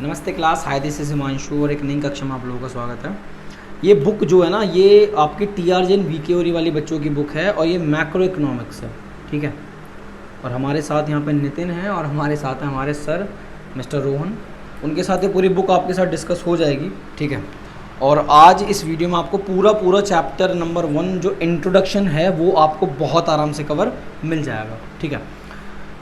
नमस्ते class, hi this is Himanshu और एक नई कक्षा में आप लोगों का स्वागत है। ये बुक जो है ना, ये आपकी टीआरजेन वीकेओरी वाली बच्चों की बुक है और ये मैक्रो इकोनॉमिक्स है, ठीक है। और हमारे साथ यहाँ पे नितिन है और हमारे साथ हैं हमारे सर मिस्टर रोहन। उनके साथ ये पूरी बुक आपके साथ डिस्कस हो जाएगी, ठीक है। और आज इस वीडियो में आपको पूरा चैप्टर नंबर 1 जो इंट्रोडक्शन है वो आपको बहुत आराम से कवर मिल जाएगा, ठीक है।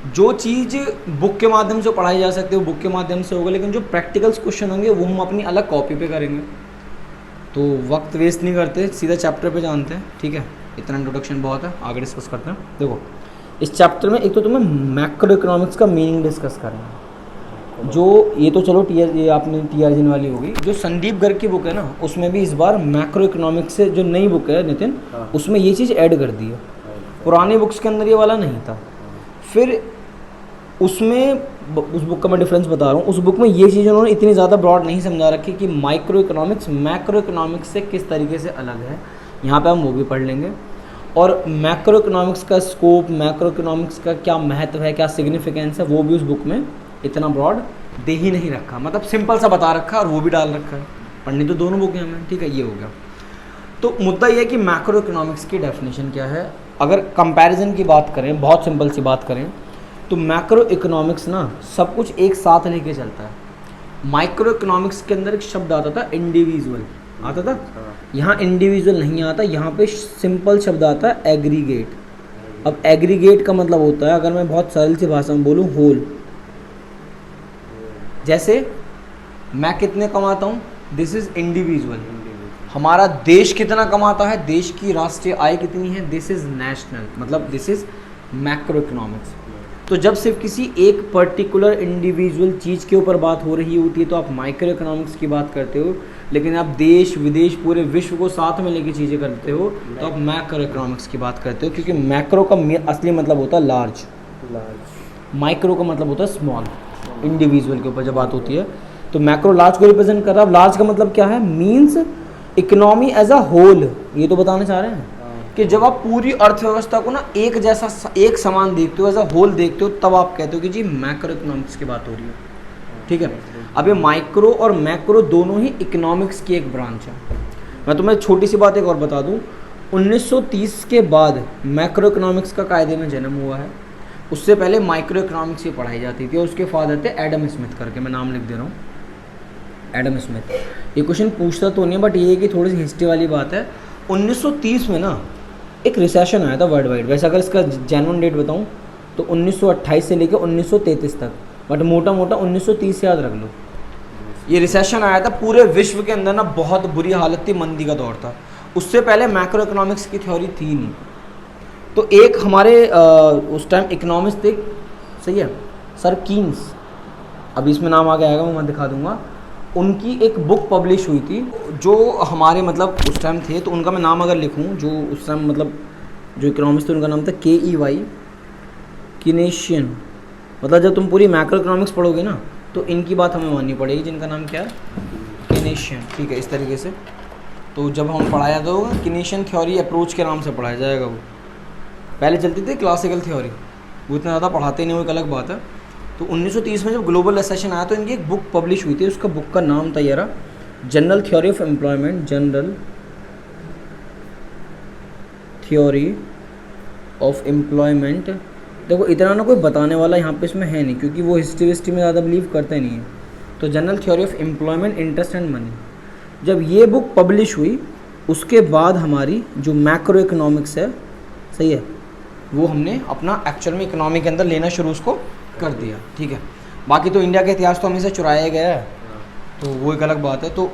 जो चीज़ बुक के माध्यम से पढ़ाई जा सकती है वो बुक के माध्यम से होगा, लेकिन जो प्रैक्टिकल्स क्वेश्चन होंगे वो हम अपनी अलग कॉपी पे करेंगे। तो वक्त वेस्ट नहीं करते, सीधा चैप्टर पे जानते हैं, ठीक है। इतना इंट्रोडक्शन बहुत है, आगे डिस्कस करते हैं। देखो, इस चैप्टर में एक तो तुम्हें मैक्रो इकोनॉमिक्स का मीनिंग डिस्कस करेंगे। जो ये तो चलो ये आपने टीआरजेन वाली होगी। जो संदीप गर्ग की बुक है ना, उसमें भी इस बार मैक्रो इकोनॉमिक्स से जो नई बुक है नितिन, उसमें ये चीज़ ऐड कर दी है। पुरानी बुक्स के अंदर ये वाला नहीं था। फिर उसमें उस बुक का मैं डिफरेंस बता रहा हूँ। उस बुक में ये चीज़ उन्होंने इतनी ज़्यादा ब्रॉड नहीं समझा रखी कि माइक्रो इकोनॉमिक्स मैक्रो इकोनॉमिक्स से किस तरीके से अलग है। यहाँ पे हम वो भी पढ़ लेंगे। और मैक्रो इकोनॉमिक्स का स्कोप, मैक्रो इकोनॉमिक्स का क्या महत्व है, क्या सिग्निफिकेंस है, वो भी उस बुक में इतना ब्रॉड दे ही नहीं रखा। मतलब सिंपल सा बता रखा है और वो भी डाल रखा है। पढ़नी तो दोनों बुकें हमें, ठीक है। ये हो गया। तो मुद्दा ये है कि मैक्रो इकोनॉमिक्स की डेफिनेशन क्या है। अगर कंपैरिजन की बात करें, बहुत सिंपल सी बात करें, तो मैक्रो इकोनॉमिक्स ना सब कुछ एक साथ लेके चलता है। माइक्रो इकोनॉमिक्स के अंदर एक शब्द आता था इंडिविजुअल, आता था। यहाँ इंडिविजुअल नहीं आता, यहाँ पे सिंपल शब्द आता है एग्रीगेट। अब एग्रीगेट का मतलब होता है, अगर मैं बहुत सरल सी भाषा में बोलूँ, होल। जैसे मैं कितने कमाता हूँ, दिस इज इंडिविजुअल। हमारा देश कितना कमाता है, देश की राष्ट्रीय आय कितनी है, दिस इज नेशनल, मतलब दिस इज मैक्रो इकोनॉमिक्स। तो जब सिर्फ किसी एक पर्टिकुलर इंडिविजुअल चीज़ के ऊपर बात हो रही होती है तो आप माइक्रो इकोनॉमिक्स की बात करते हो। लेकिन आप देश विदेश पूरे विश्व को साथ में लेके चीज़ें करते हो तो आप मैक्रो इकोनॉमिक्स की बात करते हो। क्योंकि मैक्रो का असली मतलब होता है लार्ज, माइक्रो का मतलब होता है स्मॉल। इंडिविजुअल के ऊपर जब बात होती है तो मैक्रो लार्ज को रिप्रेजेंट कर रहा है। लार्ज का मतलब क्या है, means economy as a whole. ये तो बताना चाह रहे हैं कि जब आप पूरी अर्थव्यवस्था को ना एक जैसा, एक समान देखते हो, एज अ होल देखते हो, तब आप कहते हो कि जी मैक्रो इकोनॉमिक्स की बात हो रही है, ठीक है। अब ये माइक्रो और मैक्रो दोनों ही इकोनॉमिक्स की एक ब्रांच है। मैं तुम्हें छोटी सी बात एक और बता दूं, 1930 के बाद मैक्रो इकोनॉमिक्स का कायदे में जन्म हुआ है। उससे पहले माइक्रो इकोनॉमिक्स ही पढ़ाई जाती थी और उसके फादर थे एडम स्मिथ करके, मैं नाम लिख दे रहा हूँ, एडम स्मिथ। ये क्वेश्चन पूछता तो नहीं है, बट ये है कि थोड़ी सी हिस्ट्री वाली बात है। 1930 में ना एक रिसेशन आया था वर्ल्ड वाइड। वैसे अगर इसका जेन्युइन डेट बताऊं तो 1928 से लेकर 1933 तक, बट मोटा मोटा 1930 याद रख लो। ये रिसेशन आया था, पूरे विश्व के अंदर ना बहुत बुरी हालत थी, मंदी का दौर था। उससे पहले मैक्रो इकोनॉमिक्स की थ्योरी थी नहीं। तो एक हमारे उस टाइम इकोनॉमिस्ट थे, सही है, सर कीन्स, अभी इसमें नाम आगे आएगा, मैं दिखा दूंगा। उनकी एक बुक पब्लिश हुई थी जो हमारे मतलब उस टाइम थे, तो उनका मैं नाम अगर लिखूं, जो उस टाइम मतलब जो इकोनॉमिस्ट थे उनका नाम था KEY, कीनेशियन। मतलब जब तुम पूरी मैक्रो इकोनॉमिक्स पढ़ोगे ना तो इनकी बात हमें माननी पड़ेगी, जिनका नाम क्या है, कीनेशियन, ठीक है, इस तरीके से। तो जब हम पढ़ाया तो होगा कीनेशियन थ्योरी अप्रोच के नाम से पढ़ाया जाएगा। वो पहले चलती थी क्लासिकल थ्योरी, वो इतना ज़्यादा पढ़ाते नहीं, वो एक अलग बात है। तो 1930 में जब ग्लोबल रिसेशन आया तो इनकी एक बुक पब्लिश हुई थी। उसका बुक का नाम था यार general theory of employment, general theory of employment. देखो इतना ना कोई बताने वाला यहाँ पे इसमें है नहीं, क्योंकि वो हिस्ट्री में ज़्यादा बिलीव करते नहीं है। तो general theory of employment, interest and money, जब ये बुक पब्लिश हुई उसके बाद हमारी जो मैक्रो इकोनॉमिक्स है, सही है, वो हमने अपना एक्चुअल में इकोनॉमी के अंदर लेना शुरू उसको कर दिया, ठीक है। बाकी तो इंडिया का इतिहास तो हमेशा चुराया गया है, तो वो एक अलग बात है। तो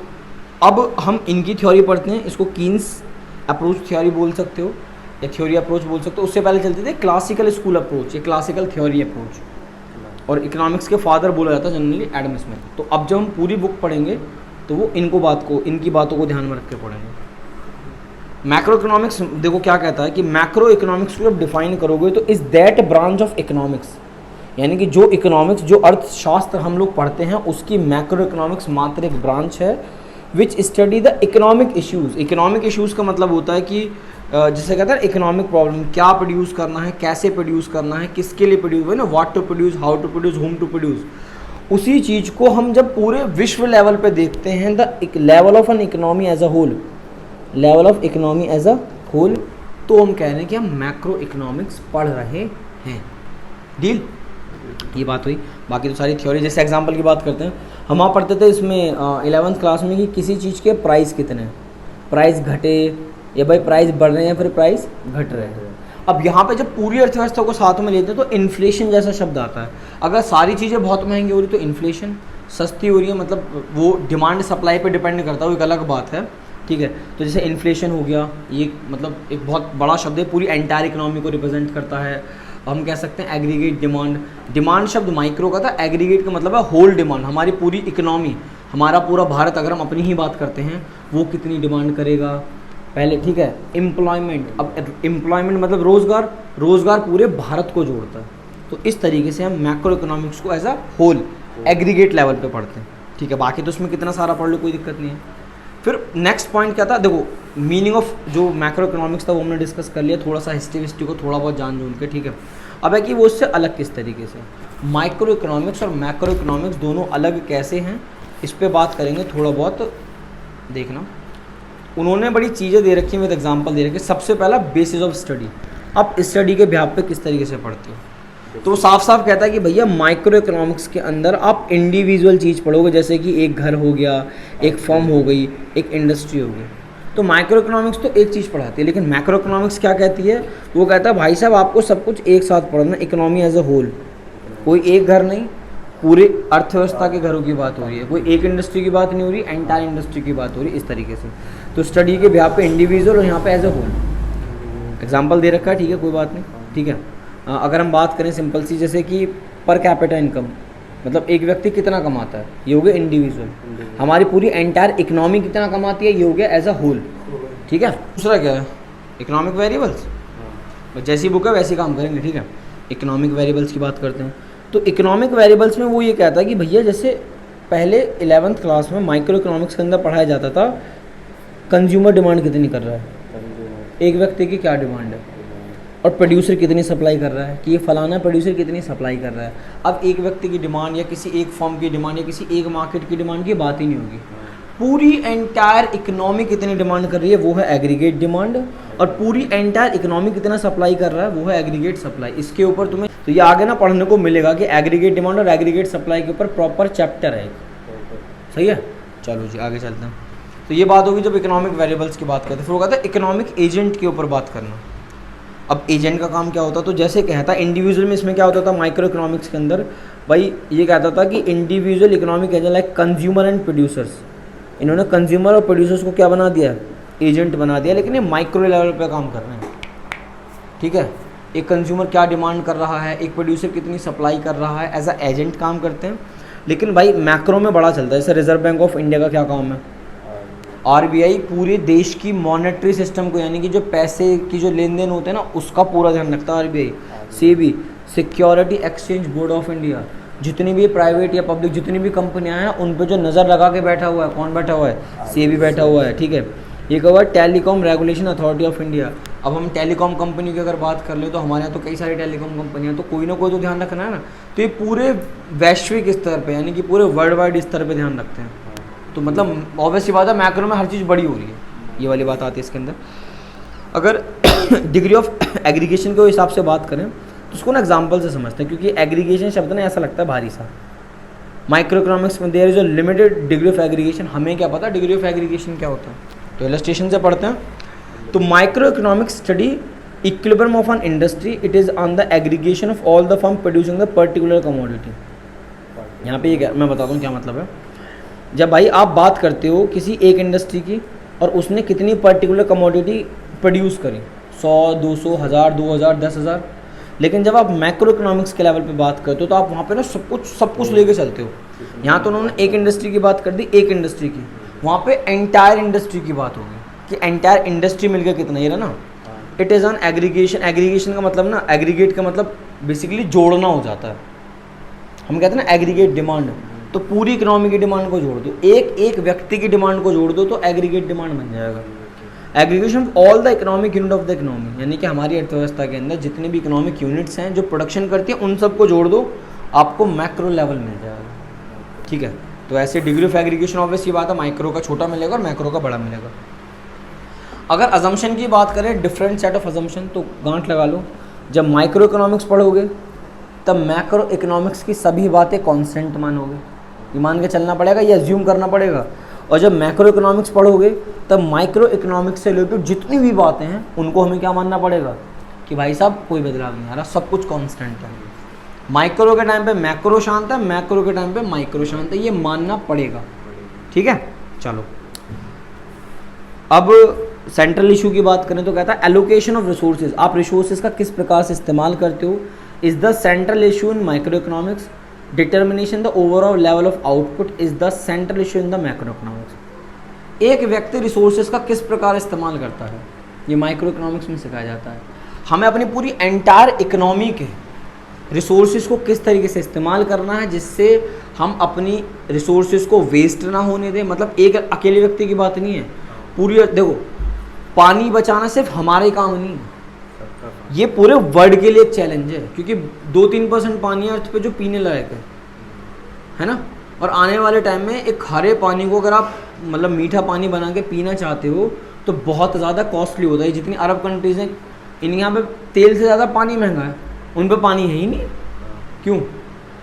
अब हम इनकी थ्योरी पढ़ते हैं। इसको कीन्स अप्रोच थ्योरी बोल सकते हो या थ्योरी अप्रोच बोल सकते हो। उससे पहले चलते थे क्लासिकल स्कूल अप्रोच या क्लासिकल थ्योरी अप्रोच, और इकोनॉमिक्स के फादर बोला जाता है जनरली एडम स्मिथ। तो अब जब हम पूरी बुक पढ़ेंगे तो वो इनकी बातों को ध्यान में रख के पढ़ेंगे। मैक्रो इकोनॉमिक्स देखो क्या कहता है कि मैक्रो इकोनॉमिक्स को जब डिफाइन करोगे तो is that branch of economics, यानी कि जो इकोनॉमिक्स, जो अर्थशास्त्र हम लोग पढ़ते हैं उसकी मैक्रो इकोनॉमिक्स मात्र एक ब्रांच है which study the economic issues. Economic issues का मतलब होता है कि जिसे कहते हैं इकोनॉमिक प्रॉब्लम, क्या प्रोड्यूस करना है, कैसे प्रोड्यूस करना है, किसके लिए प्रोड्यूस है ना, what to produce, how to produce, whom to produce. उसी चीज़ को हम जब पूरे विश्व लेवल पे देखते हैं, the level of an economy as a whole, level of economy as a whole, तो हम कह रहे हैं कि हम मैक्रो इकोनॉमिक्स पढ़ रहे हैं। डील, ये बात हुई। बाकी तो सारी थ्योरी, जैसे एग्जांपल की बात करते हैं, हम वहाँ पढ़ते थे इसमें 11th क्लास में कि किसी चीज़ के प्राइस कितने हैं, प्राइस घटे या भाई प्राइस बढ़ रहे हैं या फिर प्राइस घट रहे हैं। अब यहाँ पे जब पूरी अर्थव्यवस्था को साथ में लेते हैं तो इन्फ्लेशन जैसा शब्द आता है। अगर सारी चीज़ें बहुत महंगी हो रही तो इन्फ्लेशन, सस्ती हो रही है मतलब वो डिमांड सप्लाई पे डिपेंड करता है, वो एक अलग बात है, ठीक है। तो जैसे इन्फ्लेशन हो गया, ये मतलब एक बहुत बड़ा शब्द है, पूरी एंटायर इकोनॉमी को रिप्रेजेंट करता है। हम कह सकते हैं एग्रीगेट डिमांड, डिमांड शब्द माइक्रो का था, एग्रीगेट का मतलब है होल डिमांड, हमारी पूरी इकोनॉमी, हमारा पूरा भारत अगर हम अपनी ही बात करते हैं वो कितनी डिमांड करेगा पहले, ठीक है। एम्प्लॉयमेंट, अब एम्प्लॉयमेंट मतलब रोज़गार, रोज़गार पूरे भारत को जोड़ता है। तो इस तरीके से हम मैक्रो इकोनॉमिक्स को as a whole aggregate level पे पढ़ते हैं, ठीक है। बाकी तो उसमें कितना सारा पढ़ लो कोई दिक्कत नहीं है। फिर नेक्स्ट पॉइंट क्या था, देखो मीनिंग ऑफ जो मैक्रो इकोनॉमिक्स था वो हमने डिस्कस कर लिया, थोड़ा सा हिस्ट्री को थोड़ा बहुत जान जून के, ठीक है। अब है कि वो उससे अलग किस तरीके से, माइक्रो इकोनॉमिक्स और मैक्रो इकोनॉमिक्स दोनों अलग कैसे हैं, इस पर बात करेंगे थोड़ा बहुत। देखना उन्होंने बड़ी चीज़ें दे रखी हैं, विद एग्जांपल दे रखे। सबसे पहला बेसिस ऑफ स्टडी, आप स्टडी के बिहाफ पे किस तरीके से पढ़ते हो, तो वो साफ साफ कहता है कि भैया माइक्रो इकोनॉमिक्स के अंदर आप इंडिविजुअल चीज़ पढ़ोगे, जैसे कि एक घर हो गया, एक फर्म हो गई, एक इंडस्ट्री हो गई। तो माइक्रो इकोनॉमिक्स तो एक चीज़ पढ़ाती है, लेकिन मैक्रो इकोनॉमिक्स क्या कहती है, वो कहता है भाई साहब आपको सब कुछ एक साथ पढ़ना, इकोनॉमी एज अ होल, कोई एक घर नहीं, पूरे अर्थव्यवस्था के घरों की बात हो रही है, कोई एक इंडस्ट्री की बात नहीं हो रही, एंटायर इंडस्ट्री की बात हो रही है, इस तरीके से। तो स्टडी के बिहाफ पे इंडिविजुअल और यहाँ पे एज अ होल एग्जाम्पल दे रखा है, ठीक है, कोई बात नहीं, ठीक है। अगर हम बात करें सिंपल सी, जैसे कि पर कैपिटा इनकम, मतलब एक व्यक्ति कितना कमाता है, ये हो गया इंडिविजुअल। हमारी पूरी एंटायर इकोनॉमी कितना कमाती है, ये हो गया एज अ होल, ठीक है। दूसरा क्या है, इकोनॉमिक वेरिएबल्स, जैसी बुक है वैसे काम करेंगे, ठीक है। इकोनॉमिक वेरिएबल्स की बात करते हैं, तो इकोनॉमिक वेरिएबल्स में वो ये कहता है कि भैया जैसे पहले 11th क्लास में माइक्रो इकोनॉमिक्स के अंदर पढ़ाया जाता था कंज्यूमर डिमांड कितनी कर रहा है, एक व्यक्ति की क्या डिमांड है, और प्रोड्यूसर कितनी सप्लाई कर रहा है, कि ये फलाना प्रोड्यूसर कितनी सप्लाई कर रहा है। अब एक व्यक्ति की डिमांड या किसी एक फर्म की डिमांड या किसी एक मार्केट की डिमांड की बात ही नहीं होगी, पूरी एंटायर इकोनॉमी कितनी डिमांड कर रही है वो है एग्रीगेट डिमांड, और पूरी एंटायर इकोनॉमी कितना सप्लाई कर रहा है वो है एग्रीगेट सप्लाई। इसके ऊपर तुम्हें तो ये आगे ना पढ़ने को मिलेगा कि एग्रीगेट डिमांड और एग्रीगेट सप्लाई के ऊपर प्रॉपर चैप्टर है, सही है। चलो जी आगे चलते हैं। तो ये बात होगी जब इकोनॉमिक वेरिएबल्स की बात करते हैं। फिर वो कहता है इकोनॉमिक एजेंट के ऊपर बात करना। अब एजेंट का काम क्या होता, तो जैसे कहता है इंडिविजुअल में, इसमें क्या होता था माइक्रो इकोनॉमिक्स के अंदर, भाई ये कहता था कि individual economic agent like consumer and producers, इन्होंने कंज्यूमर और प्रोड्यूसर्स को क्या बना दिया, एजेंट बना दिया, लेकिन ये माइक्रो लेवल पे काम कर रहे हैं, ठीक है। एक कंज्यूमर क्या डिमांड कर रहा है, एक प्रोड्यूसर कितनी सप्लाई कर रहा है, एज अ एजेंट काम करते हैं। लेकिन भाई मैक्रो में बड़ा चलता है, जैसे रिजर्व बैंक ऑफ इंडिया का क्या काम है, आरबीआई पूरे देश की मॉनेटरी सिस्टम को, यानी कि जो पैसे की जो लेन देन होते हैं ना उसका पूरा ध्यान रखता है RBI. SEBI security exchange board of India, जितनी भी प्राइवेट या पब्लिक जितनी भी कंपनियां हैं उन पर जो नज़र लगा के बैठा हुआ है, कौन बैठा हुआ है, सेबी बैठा हुआ है, ठीक है। ये कहा हुआ है telecom regulation authority of India. अब हम टेलीकॉम कंपनी की अगर बात कर ले तो हमारे यहाँ तो कई सारी टेलीकॉम कंपनियाँ, तो कोई ना कोई तो ध्यान रखना है ना। तो ये पूरे वैश्विक स्तर पे, यानी कि पूरे वर्ल्ड वाइड स्तर पे ध्यान रखते हैं। तो मतलब ऑब्वियसली बात है मैक्रो में हर चीज़ बड़ी हो रही है, ये वाली बात आती है इसके अंदर। अगर डिग्री ऑफ एग्रीगेशन के हिसाब से बात करें तो उसको ना एग्जाम्पल से समझते हैं, क्योंकि एग्रीगेशन शब्द ना ऐसा लगता है भारी सा। माइक्रो इकोनॉमिक्स में there is a limited degree of aggregation, हमें क्या पता डिग्री ऑफ एग्रीगेशन क्या होता है, तो इलस्ट्रेशन से पढ़ते हैं। तो micro economics study equilibrium of an industry, it is on the aggregation of all the firm producing the particular commodity. यहाँ पे ये मैं बताता हूँ क्या मतलब है। जब भाई आप बात करते हो किसी एक इंडस्ट्री की और उसने कितनी पर्टिकुलर कमोडिटी प्रोड्यूस करी, 100, 200, 1000, 2000, 10,000, लेकिन जब आप मैक्रो इकोनॉमिक्स के लेवल पे बात करते हो तो आप वहाँ पे ना सब कुछ लेके चलते हो। यहाँ तो उन्होंने एक इंडस्ट्री की बात कर दी, एक इंडस्ट्री की, वहाँ पे एंटायर इंडस्ट्री की बात होगी कि एंटायर इंडस्ट्री मिलकर कितना, ये ना it is on aggregation. Aggregation का मतलब ना, एग्रीगेट का मतलब बेसिकली जोड़ना हो जाता है। हम कहते हैं ना एग्रीगेट डिमांड, तो पूरी इकोनॉमी की डिमांड को जोड़ दो, एक व्यक्ति की डिमांड को जोड़ दो तो एग्रीगेट डिमांड बन जाएगा। Aggregation of all the economic unit of the economy, यानी कि हमारी अर्थव्यवस्था के अंदर जितने भी इकोनॉमिक यूनिट्स हैं जो प्रोडक्शन करती हैं उन सबको जोड़ दो, आपको मैक्रो लेवल मिल जाएगा। ठीक है। तो ऐसे डिग्री ऑफ एग्रीगेशन ऑब्वियस की बात है, माइक्रो का छोटा मिलेगा और मैक्रो का बड़ा मिलेगा। अगर अजम्पशन की बात करें, डिफरेंट सेट ऑफ अजम्पशन, तो गांठ लगा लो, जब माइक्रो इकोनॉमिक्स पढ़ोगे तब मैक्रो इकोनॉमिक्स की सभी बातें कांस्टेंट मानोगे, ये मान के चलना पड़ेगा, ये अज्यूम करना पड़ेगा। और जब मैक्रो इकोनॉमिक्स पढ़ोगे तब माइक्रो इकोनॉमिक्स से रिलेटेड जितनी भी बातें हैं उनको हमें क्या मानना पड़ेगा कि भाई साहब कोई बदलाव नहीं आ रहा, सब कुछ कांस्टेंट है। माइक्रो के टाइम पे मैक्रो शांत है, मैक्रो के टाइम पे माइक्रो शांत है, ये मानना पड़ेगा। ठीक है, चलो अब सेंट्रल इशू की बात करें तो कहता है एलोकेशन ऑफ रिसोर्सेज, आप रिसोर्सेज का किस प्रकार से इस्तेमाल करते हो is the central issue in micro economics, determination the overall level of output is the central issue in the macro economics. एक व्यक्ति रिसोर्सेज का किस प्रकार इस्तेमाल करता है ये माइक्रो इकोनॉमिक्स में सिखाया जाता है। हमें अपनी पूरी एंटायर इकोनॉमी के रिसोर्सेज को किस तरीके से इस्तेमाल करना है जिससे हम अपनी रिसोर्सेज को वेस्ट ना होने दें। मतलब एक अकेले व्यक्ति की बात नहीं है, पूरी देखो पानी बचाना सिर्फ हमारे काम नहीं है, ये पूरे वर्ल्ड के लिए एक चैलेंज है, क्योंकि 2-3% पानी अर्थ पे जो पीने लायक है ना। और आने वाले टाइम में एक खारे पानी को अगर आप मतलब मीठा पानी बना के पीना चाहते हो तो बहुत ज़्यादा कॉस्टली होता है। जितनी अरब कंट्रीज़ हैं इन यहाँ पे तेल से ज़्यादा पानी महंगा है, उन पे पानी है ही नहीं। क्यों?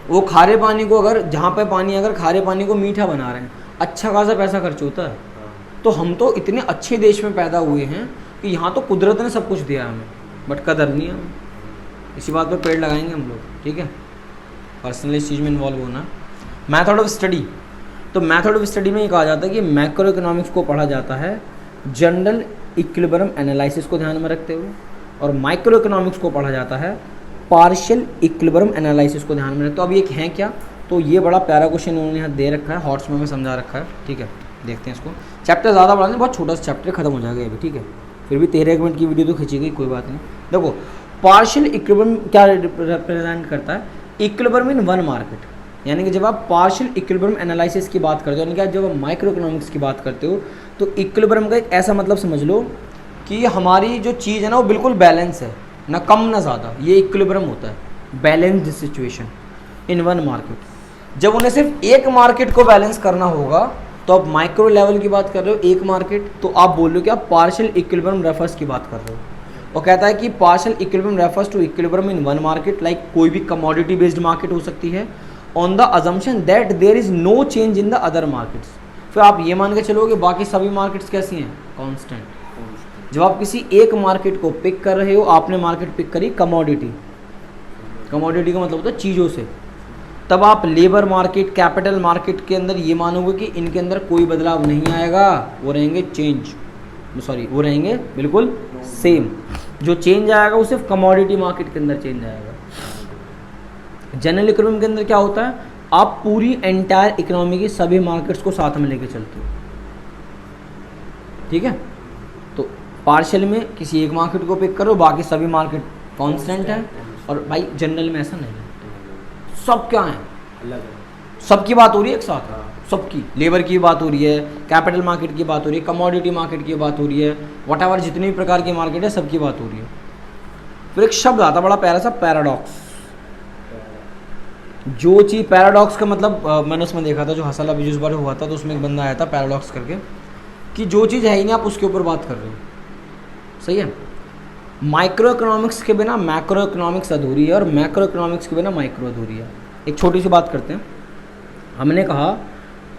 वो खारे पानी को अगर जहाँ पे पानी अगर खारे पानी को मीठा बना रहे हैं अच्छा खासा पैसा खर्च होता है। तो हम तो इतने अच्छे देश में पैदा हुए हैं कि यहाँ तो कुदरत ने सब कुछ दिया हमें, बट कदर नहीं है हमें। इसी बात पे पेड़ लगाएंगे हम लोग, ठीक है। पर्सनली इस चीज़ में इन्वॉल्व होना। मैथड ऑफ स्टडी, तो मैथड ऑफ स्टडी में ये कहा जाता है कि मैक्रो इकोनॉमिक्स को पढ़ा जाता है जनरल इक्विलिब्रियम एनालिसिस को ध्यान में रखते हुए, और माइक्रो इकोनॉमिक्स को पढ़ा जाता है पार्शियल इक्विलिब्रियम एनालिसिस को ध्यान में रखते। तो अब ये है क्या, तो ये बड़ा प्यारा क्वेश्चन उन्होंने यहाँ दे रखा है, हॉट्स में समझा रखा है, ठीक है। देखते हैं इसको। चैप्टर ज़्यादा बड़ा नहीं, बहुत छोटा सा चैप्टर, खत्म हो जाएगा अभी, ठीक है। फिर भी 13 मिनट की वीडियो तो खींची गई, कोई बात नहीं। देखो पार्शियल इक्विलिब्रियम क्या रिप्रेजेंट करता है, इक्विलिब्रियम इन वन मार्केट, यानी कि जब आप पार्शियल इक्विलिब्रियम एनालिसिस की बात करते हो, यानी कि जब आप माइक्रो इकोनॉमिक्स की बात करते हो तो इक्विलिब्रियम का एक ऐसा मतलब समझ लो कि हमारी जो चीज़ है ना वो बिल्कुल बैलेंस है, ना कम ना ज़्यादा, ये इक्विलिब्रियम होता है, balanced situation in one market. जब उन्हें सिर्फ एक मार्केट को बैलेंस करना होगा तो आप माइक्रो लेवल की बात कर रहे हो, एक मार्केट, तो आप बोल रहे हो कि आप पार्शियल इक्विलिब्रियम रेफर्स की बात कर रहे हो। वो कहता है कि partial equilibrium refers to equilibrium in one market, like कोई भी कमोडिटी बेस्ड मार्केट हो सकती है, on the assumption that there is no change in the other markets. फिर आप ये मान के चलो कि बाकी सभी मार्केट्स कैसी हैं, कांस्टेंट। जब आप किसी एक मार्केट को पिक कर रहे हो, आपने मार्केट पिक करी कमोडिटी, कमोडिटी का मतलब होता है चीज़ों से, तब आप लेबर मार्केट, कैपिटल मार्केट के अंदर ये मानोगे कि इनके अंदर कोई बदलाव नहीं आएगा, वो रहेंगे चेंज, सॉरी वो रहेंगे बिल्कुल सेम। जो चेंज आएगा वो सिर्फ कमोडिटी मार्केट के अंदर चेंज आएगा। जनरल इकोनॉमी के अंदर क्या होता है, आप पूरी एंटायर इकोनॉमी की सभी मार्केट्स को साथ में लेके चलते हो, ठीक है। तो पार्शियल में किसी एक मार्केट को पिक करो, बाकी सभी मार्केट कांस्टेंट है। और भाई जनरल में ऐसा नहीं है, सब क्या है अलग, सबकी बात हो रही है एक साथ, सबकी, लेबर की बात हो रही है, कैपिटल मार्केट की बात हो रही है, कमोडिटी मार्केट की बात हो रही है, व्हाटएवर जितनी भी प्रकार की मार्केट है सबकी बात हो रही है। फिर एक शब्द आता बड़ा प्यारा सा, पैराडॉक्स। जो चीज़ पैराडॉक्स का मतलब मैंने उसमें देखा था, जो हसला बिजुस बार हुआ था तो उसमें एक बंदा आया था पैराडॉक्स करके, कि जो चीज़ है ही नहीं आप उसके ऊपर बात कर रहे हो, सही है। माइक्रो इकोनॉमिक्स के बिना मैक्रो इकोनॉमिक्स अधूरी है और मैक्रो इकोनॉमिक्स के बिना माइक्रो अधूरी है। एक छोटी सी बात करते हैं। हमने कहा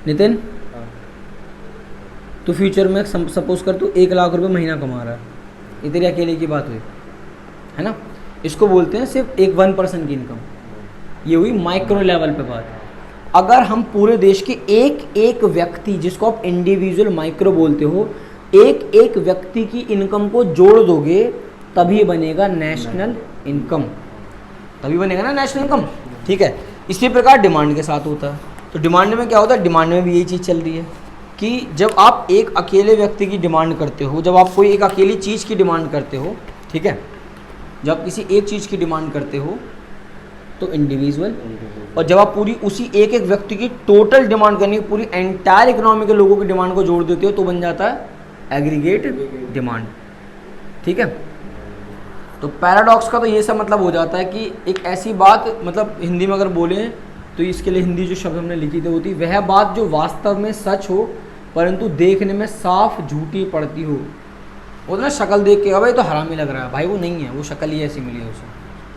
नितिन तो फ्यूचर में सपोज कर तू 1 लाख रुपए महीना कमा रहा है, ये तेरी अकेले की बात हुई है ना, इसको बोलते हैं सिर्फ 1% की इनकम। ये हुई माइक्रो लेवल पे बात। अगर हम पूरे देश के एक एक व्यक्ति, जिसको आप इंडिविजुअल माइक्रो बोलते हो, एक एक व्यक्ति की इनकम को जोड़ दोगे तभी बनेगा नेशनल इनकम, तभी बनेगा ना नेशनल इनकम, ठीक है। इसी प्रकार डिमांड के साथ होता है। तो डिमांड में क्या होता है, डिमांड में भी यही चीज़ चल रही है कि जब आप एक अकेले व्यक्ति की डिमांड करते हो, जब आप कोई एक अकेली चीज़ की डिमांड करते हो, ठीक है, जब आप किसी एक चीज़ की डिमांड करते हो तो इंडिविजुअल, और जब आप पूरी उसी एक एक व्यक्ति की टोटल डिमांड करनी, पूरी एंटायर इकोनॉमी के लोगों की डिमांड को जोड़ देते हो तो बन जाता है एग्रीगेट डिमांड, ठीक है। तो पैराडॉक्स का तो ये सब मतलब हो जाता है कि एक ऐसी बात, मतलब हिंदी में अगर बोलें तो इसके लिए हिंदी जो शब्द हमने लिखी थी होती वह बात जो वास्तव में सच हो परंतु देखने में साफ झूठी पड़ती हो। वो ना शक्ल देख के भाई तो हरामी लग रहा है, भाई वो नहीं है, वो शक्ल ही ऐसी मिली है उसे।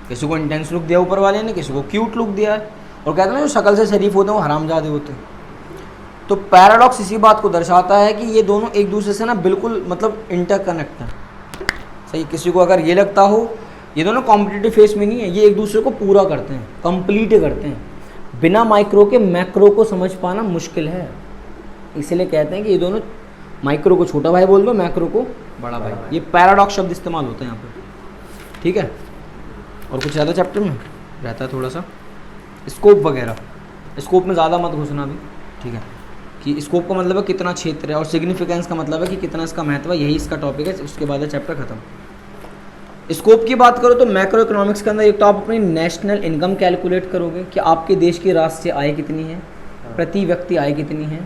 किसी को इंटेंस लुक दिया ऊपर वाले ने, किसी को क्यूट लुक दिया है, और कहते हैं ना जो शक्ल से शरीफ होते हैं वो हरामजादे होते हैं। तो पैराडॉक्स इसी बात को दर्शाता है कि ये दोनों एक दूसरे से ना बिल्कुल मतलब इंटरकनेक्ट हैं। सही, किसी को अगर ये लगता हो ये दोनों कॉम्पिटिटिव फेस में नहीं है, ये एक दूसरे को पूरा करते हैं, कंप्लीट करते हैं। बिना माइक्रो के मैक्रो को समझ पाना मुश्किल है, इसलिए कहते हैं कि ये दोनों, माइक्रो को छोटा भाई बोल दो, मैक्रो को बड़ा भाई। ये पैराडॉक्स शब्द इस्तेमाल होते हैं यहाँ पर, ठीक है। और कुछ ज़्यादा चैप्टर में रहता है थोड़ा सा स्कोप वगैरह, स्कोप में ज़्यादा मत घुसना भी, ठीक है। कि स्कोप का मतलब है कितना क्षेत्र है, और सिग्निफिकेंस का मतलब है कि कितना इसका महत्व है, यही इसका टॉपिक है। उसके बाद है चैप्टर खत्म। स्कोप की बात करो तो मैक्रो इकोनॉमिक्स के अंदर एक तो आप अपनी नेशनल इनकम कैलकुलेट करोगे कि आपके देश की राष्ट्रीय आय कितनी है, प्रति व्यक्ति आय कितनी है,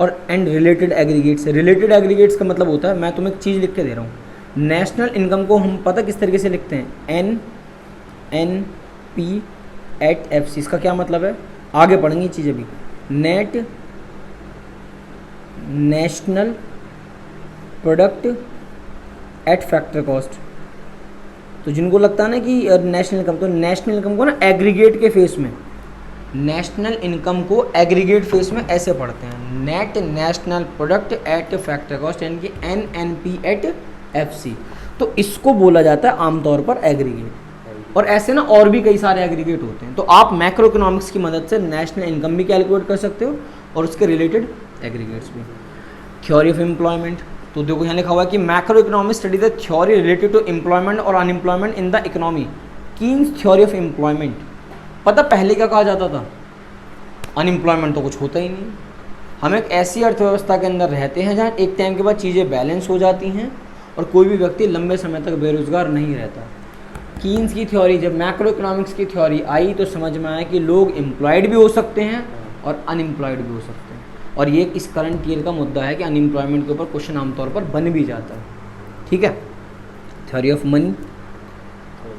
और and related aggregates. Related aggregates का मतलब होता है, मैं तुम्हें एक चीज़ लिख के दे रहा हूँ, नेशनल इनकम को हम पता किस तरीके से लिखते हैं, NNP@FC। इसका क्या मतलब है, आगे पढ़ेंगे ये चीज़ अभी। Net national product at factor cost. तो जिनको लगता है ना कि नेशनल इनकम, तो नेशनल इनकम को ना एग्रीगेट के फेस में, नेशनल इनकम को एग्रीगेट फेस में ऐसे पढ़ते हैं, net national product at factor cost, यानी कि NNP@FC। तो इसको बोला जाता है आमतौर पर एग्रीगेट, और ऐसे ना और भी कई सारे एग्रीगेट होते हैं। तो आप मैक्रो इकोनॉमिक्स की मदद से नेशनल इनकम भी कैलकुलेट कर सकते हो और उसके रिलेटेड एग्रीगेट्स भी। थ्योरी ऑफ एम्प्लॉयमेंट, तो देखो यहाँ लिखा हुआ है कि macroeconomics study the theory related to employment और unemployment in the economy. Keynes theory of employment, पता पहले क्या कहा जाता था, अनएम्प्लॉयमेंट तो कुछ होता ही नहीं। हम एक ऐसी अर्थव्यवस्था के अंदर रहते हैं जहाँ एक टाइम के बाद चीज़ें बैलेंस हो जाती हैं और कोई भी व्यक्ति लंबे समय तक बेरोजगार नहीं रहता। कीन्स की थ्योरी, जब मैक्रो इकोनॉमिक्स की थ्योरी आई तो समझ में आया कि लोग एम्प्लॉयड भी हो सकते हैं और अनएम्प्लॉयड भी हो सकते हैं। और ये इस करंट ईयर का मुद्दा है कि अनएम्प्लॉयमेंट के ऊपर क्वेश्चन आमतौर पर बन भी जाता है, ठीक है। थ्योरी ऑफ मनी,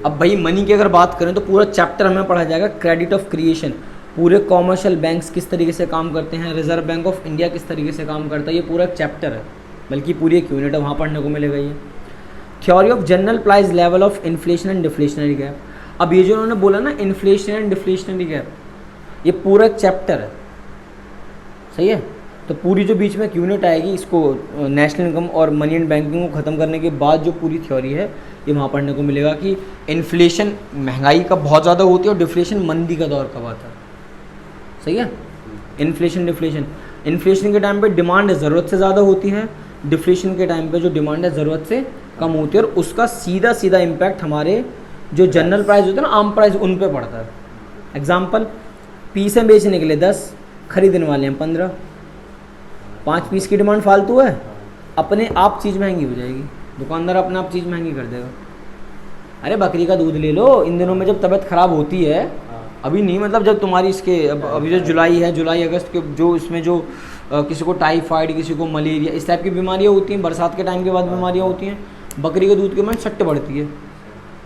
अब भाई मनी की अगर बात करें तो पूरा चैप्टर हमें पढ़ा जाएगा क्रेडिट ऑफ क्रिएशन, पूरे कॉमर्शियल बैंक्स किस तरीके से काम करते हैं, रिजर्व बैंक ऑफ इंडिया किस तरीके से काम करता है, ये पूरा चैप्टर है, बल्कि पूरी एक यूनिट है, वहाँ पढ़ने को मिलेगा ये। Theory of general price level of inflation and deflationary gap. अब ये जो उन्होंने बोला ना इन्फ्लेशन एंड डिफ्लेशनरी गैप, ये पूरा एक चैप्टर है, सही है। तो पूरी जो बीच में एक यूनिट आएगी, इसको नेशनल इनकम और मनी एंड बैंकिंग को ख़त्म करने के बाद जो पूरी थ्योरी है ये वहाँ पढ़ने को मिलेगा कि इन्फ्लेशन महंगाई कब बहुत ज़्यादा होती है और डिफ्लेशन मंदी का दौर कब आता है, सही है। इन्फ्लेशन डिफ्लेशन, इन्फ्लेशन के टाइम पे डिमांड ज़रूरत से ज़्यादा होती है, डिफ्लेशन के टाइम पे जो डिमांड है ज़रूरत से कम होती है, और उसका सीधा सीधा इम्पैक्ट हमारे जो जनरल प्राइस होते हैं ना, आम प्राइस, उन पे पड़ता है। एग्जाम्पल, पीस में बेचने के लिए 10, खरीदने वाले हैं 15, 5 पीस की डिमांड फालतू है, अपने आप चीज़ महंगी हो जाएगी, दुकानदार अपने आप चीज़ महंगी कर देगा। अरे बकरी का दूध ले लो, इन दिनों में जब तबीयत ख़राब होती है, अभी नहीं मतलब जब तुम्हारी इसके अभी जो जुलाई है, जुलाई अगस्त के जो इसमें जो किसी को टाइफाइड, किसी को मलेरिया, इस टाइप की बीमारियाँ होती हैं, बरसात के टाइम के बाद बीमारियाँ होती हैं, बकरी के दूध की डिमांड सट्ट बढ़ती है।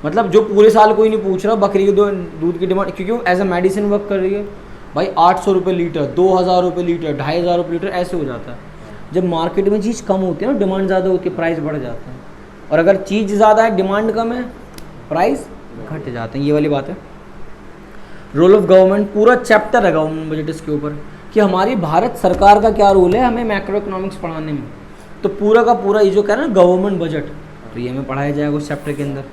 मतलब जो पूरे साल कोई नहीं पूछ रहा, बकरी के दूध की डिमांड, क्योंकि एज ए मेडिसिन वर्क कर रही है भाई, 800 रुपये लीटर, 2000 रुपये लीटर, 2500 रुपये लीटर, ऐसे हो जाता है। जब मार्केट में चीज़ कम होती है ना, डिमांड ज़्यादा होती है, प्राइस बढ़ जाता है, और अगर चीज़ ज़्यादा है, डिमांड कम है, प्राइस घट जाते हैं, ये वाली बात है। रोल ऑफ गवर्नमेंट, पूरा चैप्टर है गवर्नमेंट बजट इसके ऊपर कि हमारी भारत सरकार का क्या रोल है हमें मैक्रो इकोनॉमिक्स पढ़ाने में। तो पूरा का पूरा ये जो कह रहे हैं गवर्नमेंट बजट, तो ये हमें पढ़ाया जाएगा उस चैप्टर के अंदर।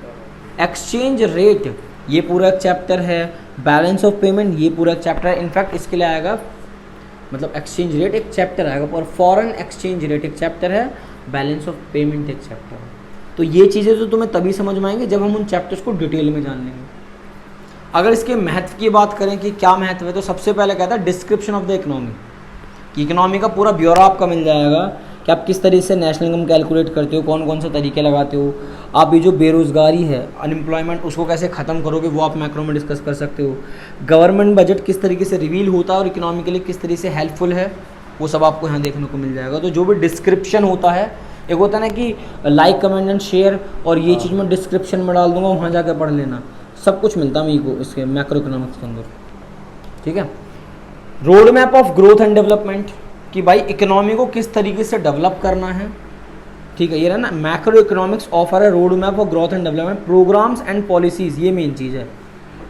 एक्सचेंज रेट, ये पूरा एक चैप्टर है। बैलेंस ऑफ पेमेंट, ये पूरा एक चैप्टर है। इनफैक्ट इसके लिए आएगा, मतलब एक्सचेंज रेट एक चैप्टर आएगा, और फॉरेन एक्सचेंज रेट एक चैप्टर है, बैलेंस ऑफ पेमेंट एक चैप्टर है। तो ये चीज़ें तो तुम्हें तभी समझ में आएंगे जब हम उन चैप्टर्स को डिटेल में जान लेंगे। अगर इसके महत्व की बात करें कि क्या महत्व है, तो सबसे पहले कहता है डिस्क्रिप्शन ऑफ द इकोनॉमी, कि इकोनॉमी का पूरा ब्यौरा आपका मिल जाएगा कि आप किस तरीके से नेशनल इनकम कैलकुलेट करते हो, कौन कौन से तरीके लगाते हो, आप ये जो बेरोज़गारी है, अनएम्प्लॉयमेंट, उसको कैसे ख़त्म करोगे, वो आप मैक्रो में डिस्कस कर सकते हो। गवर्नमेंट बजट किस तरीके से रिवील होता है और इकोनॉमी के लिए किस तरीके से हेल्पफुल है, वो सब आपको यहाँ देखने को मिल जाएगा। तो जो भी डिस्क्रिप्शन होता है, एक होता है ना कि लाइक कमेंट एंड शेयर, और ये चीज़ मैं डिस्क्रिप्शन में डाल दूंगा, वहाँ जाकर पढ़ लेना, सब कुछ मिलता है मेरे को इसके मैक्रो इकोनॉमिक्स के अंदर, ठीक है। Road map of growth and development, कि भाई इकोनॉमी को किस तरीके से डेवलप करना है, ठीक है, ये ना मैक्रो इकोनॉमिक्स ऑफर है road map of growth and development, programmes and policies, ये मेन चीज़ है।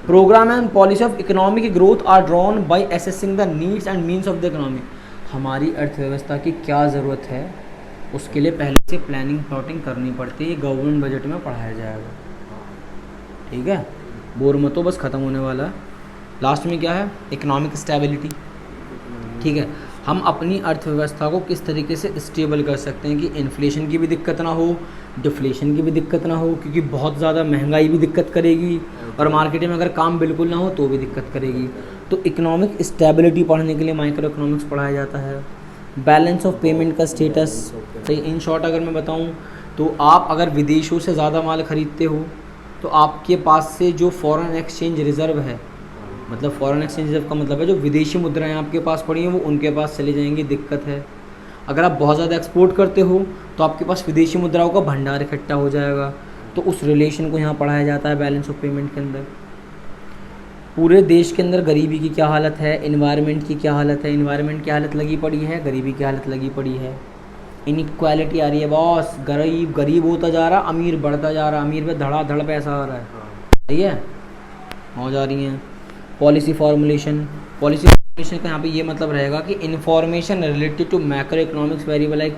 Programme and policy of economic growth are drawn by assessing the needs and means of the economy. हमारी अर्थव्यवस्था की क्या ज़रूरत है, उसके लिए पहले से प्लानिंग प्लॉटिंग करनी पड़ती है, गवर्नमेंट बजट में पढ़ाया जाएगा, ठीक है, बोर मत हो, बस ख़त्म होने वाला है। लास्ट में क्या है, इकोनॉमिक स्टेबिलिटी, ठीक है, हम अपनी अर्थव्यवस्था को किस तरीके से स्टेबल कर सकते हैं कि इन्फ्लेशन की भी दिक्कत ना हो, डिफ्लेशन की भी दिक्कत ना हो, क्योंकि बहुत ज़्यादा महंगाई भी दिक्कत करेगी और मार्केट में अगर काम बिल्कुल ना हो तो भी दिक्कत करेगी। तो इकोनॉमिक स्टेबिलिटी पढ़ने के लिए माइक्रो इकोनॉमिक्स पढ़ाया जाता है। बैलेंस ऑफ पेमेंट का स्टेटस, तो इन शॉर्ट अगर मैं बताऊँ तो आप अगर विदेशों से ज़्यादा माल ख़रीदते हो तो आपके पास से जो फॉरेन एक्सचेंज रिज़र्व है, मतलब फॉरेन एक्सचेंज रिजर्व का मतलब है जो विदेशी मुद्राएं आपके पास पड़ी हैं वो उनके पास चली जाएंगी, दिक्कत है। अगर आप बहुत ज़्यादा एक्सपोर्ट करते हो तो आपके पास विदेशी मुद्राओं का भंडार इकट्ठा हो जाएगा, तो उस रिलेशन को यहाँ पढ़ाया जाता है बैलेंस ऑफ पेमेंट के अंदर। पूरे देश के अंदर गरीबी की क्या हालत है, इन्वायरमेंट की क्या हालत है, इन्वायरमेंट की हालत लगी पड़ी है, गरीबी की हालत लगी पड़ी है, इनइक्वालिटी आ रही है बॉस, गरीब गरीब होता जा रहा, अमीर बढ़ता जा रहा, अमीर पे धड़ाधड़ पैसा आ रहा है, सही है, हो जा रही हैं। पॉलिसी फॉर्मुलेशन का यहाँ पे ये मतलब रहेगा कि information related to macro economics variable like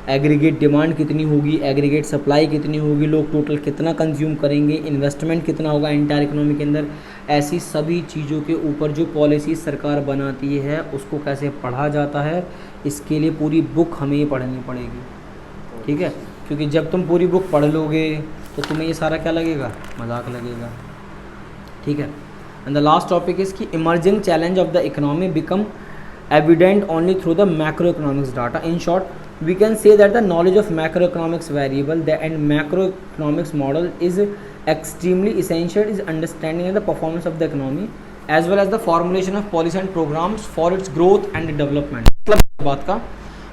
aggregate demand कितनी होगी, एग्रीगेट सप्लाई कितनी होगी, लोग टोटल कितना कंज्यूम करेंगे, इन्वेस्टमेंट कितना होगा इंटायर इकोनॉमी के अंदर, ऐसी सभी चीज़ों के ऊपर जो पॉलिसी सरकार बनाती है उसको कैसे पढ़ा जाता है, इसके लिए पूरी बुक हमें ये पढ़नी पड़ेगी, ठीक है, क्योंकि जब तुम पूरी बुक पढ़ लोगे तो तुम्हें ये सारा क्या लगेगा, मजाक लगेगा, ठीक है। And the last topic is कि emerging challenge of the economy become evident only through the macroeconomics data. In short, we can say that the knowledge of macroeconomics variable and macroeconomics model is extremely essential is understanding the performance of the economy as well as the formulation of policy and programs for its growth and development. मतलब बात का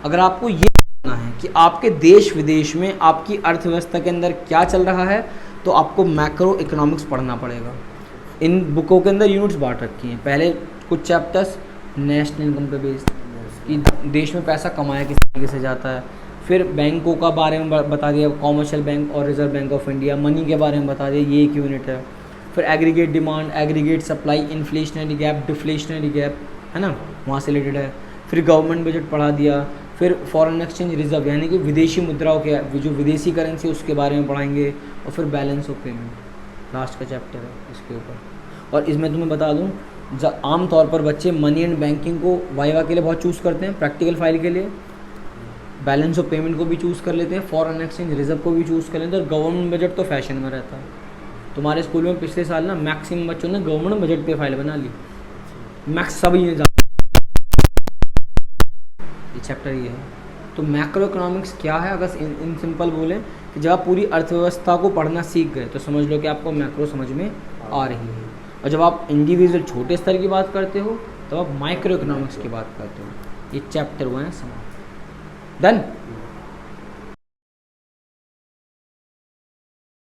अगर आपको ये जानना है कि आपके देश विदेश में आपकी अर्थव्यवस्था के अंदर क्या चल रहा है तो आपको मैक्रो इकोनॉमिक्स पढ़ना पड़ेगा। इन बुकों के अंदर यूनिट्स बांट रखी हैं, पहले कुछ चैप्टर्स नेशनल इनकम पे बेस्ड कि देश में पैसा कमाया किस तरीके से जाता है, फिर बैंकों का बारे में बता दिया, कॉमर्शियल बैंक और reserve bank of India, money के बारे में बता दिया, ये एक यूनिट है, फिर aggregate demand, aggregate supply, inflationary gap, deflationary gap, है ना, वहाँ से रिलेटेड है, फिर गवर्नमेंट बजट पढ़ा दिया, फिर फॉरेन एक्सचेंज रिजर्व यानी कि विदेशी मुद्राओं के जो विदेशी करेंसी उसके बारे में पढ़ाएंगे, और फिर बैलेंस ऑफ पेमेंट लास्ट का चैप्टर है इसके ऊपर। और इसमें तुम्हें बता दूं आम तौर पर बच्चे मनी एंड बैंकिंग को वाइवा के लिए बहुत चूज़ करते हैं, प्रैक्टिकल फाइल के लिए बैलेंस ऑफ पेमेंट को भी चूज़ कर लेते हैं, फॉरेन एक्सचेंज रिजर्व को भी चूज़ कर लेते हैं, और गवर्नमेंट बजट तो फैशन में रहता है। तुम्हारे स्कूल में पिछले साल ना मैक्सिमम बच्चों ने गवर्नमेंट बजट पे फाइल बना ली, मैक्स सभी ने ये चैप्टर ये है। तो मैक्रो इकोनॉमिक्स क्या है, अगर इन सिंपल बोले कि जब आप पूरी अर्थव्यवस्था को पढ़ना सीख गए तो समझ लो कि आपको मैक्रो समझ में आ रही है, और जब आप इंडिविजुअल छोटे स्तर की बात करते हो तो आप माइक्रो इकोनॉमिक्स की बात करते हो। ये चैप्टर हुआ है समाप्त। डन।